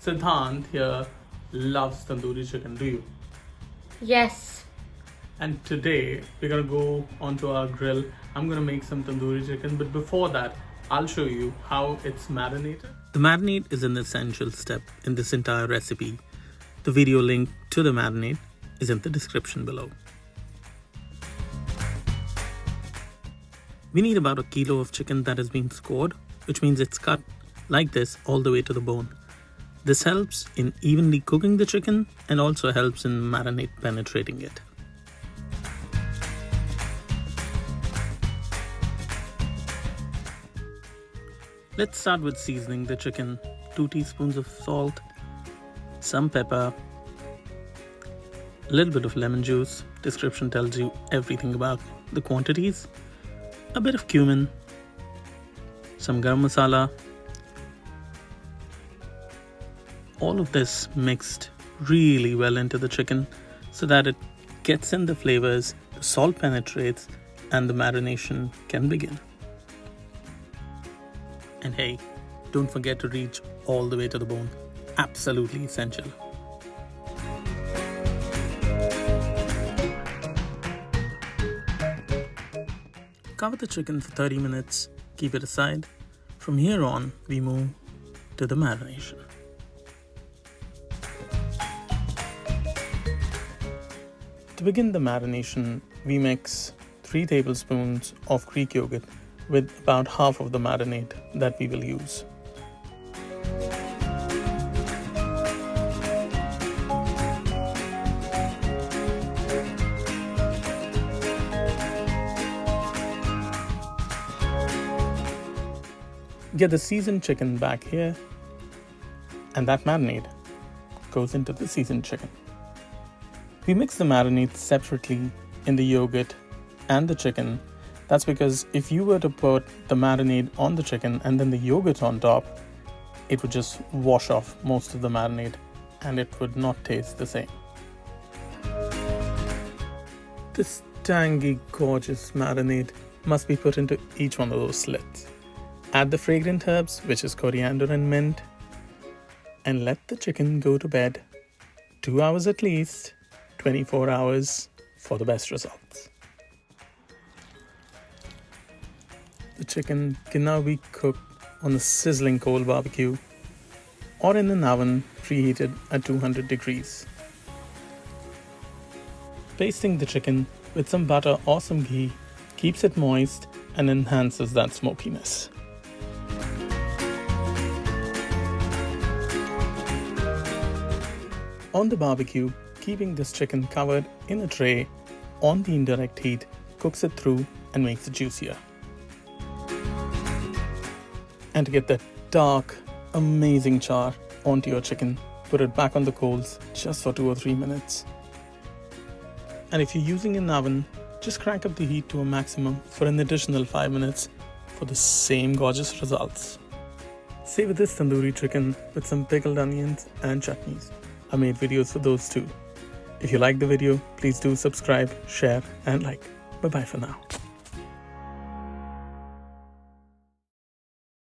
Siddhant here loves tandoori chicken, do you? Yes. And today we're gonna go onto our grill. I'm gonna make some tandoori chicken, but before that, I'll show you how it's marinated. The marinade is an essential step in this entire recipe. The video link to the marinade is in the description below. We need about 1 kilo of chicken that has been scored, which means it's cut like this all the way to the bone. This helps in evenly cooking the chicken and also helps in marinade penetrating it. Let's start with seasoning the chicken. 2 teaspoons of salt, some pepper, a little bit of lemon juice. Description tells you everything about the quantities. A bit of cumin, some garam masala. All of this mixed really well into the chicken so that it gets in the flavors, the salt penetrates, and the marination can begin. And hey, don't forget to reach all the way to the bone. Absolutely essential. Cover the chicken for 30 minutes, keep it aside. From here on, we move to the marination. To begin the marination, we mix 3 tablespoons of Greek yogurt with about half of the marinade that we will use. Get the seasoned chicken back here, and that marinade goes into the seasoned chicken. We mix the marinade separately in the yogurt and the chicken. That's because if you were to put the marinade on the chicken and then the yogurt on top, it would just wash off most of the marinade and it would not taste the same. This tangy, gorgeous marinade must be put into each one of those slits. Add the fragrant herbs, which is coriander and mint, and let the chicken go to bed. 2 hours at least, 24 hours for the best results. The chicken can now be cooked on a sizzling coal barbecue or in an oven preheated at 200 degrees. Basting the chicken with some butter or some ghee keeps it moist and enhances that smokiness. On the barbecue, keeping this chicken covered in a tray on the indirect heat cooks it through and makes it juicier. And to get that dark, amazing char onto your chicken, put it back on the coals just for 2 or 3 minutes. And if you're using an oven, just crank up the heat to a maximum for an additional 5 minutes for the same gorgeous results. Savor this tandoori chicken with some pickled onions and chutneys. I made videos for those too. If you like the video, please do subscribe, share and like. Bye bye for now.